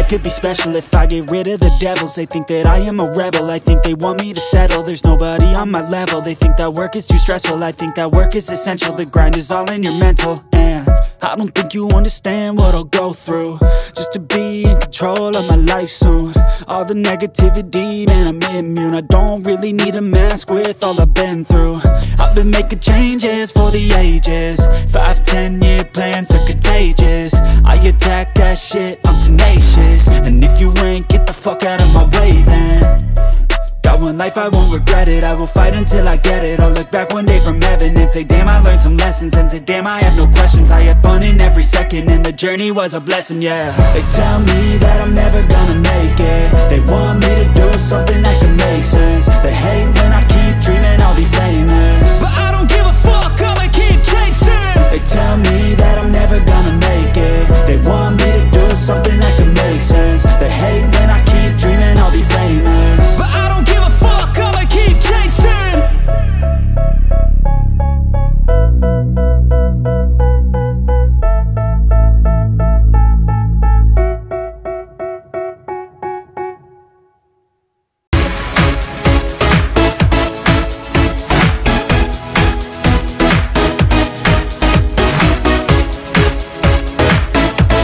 could be special if I get rid of the devils. They think that I am a rebel, I think they want me to settle. There's nobody on my level, they think that work is too stressful. I think that work is essential, the grind is all in your mental. And I don't think you understand what I'll go through just to be in control of my life soon. All the negativity, man, I'm immune. I don't really need a mask with all I've been through. I've been making changes for the ages. 5-10 year plans are contagious. I attack that shit, I'm tenacious. And if you ain't, get the fuck out of my way then. Got one life, I won't regret it. I will fight until I get it. I'll look back one day from heaven and say, damn, I learned some lessons. And say, damn, I have no questions. I had fun in every second, and the journey was a blessing, yeah. They tell me that I'm never gonna make it. They want me to do something that could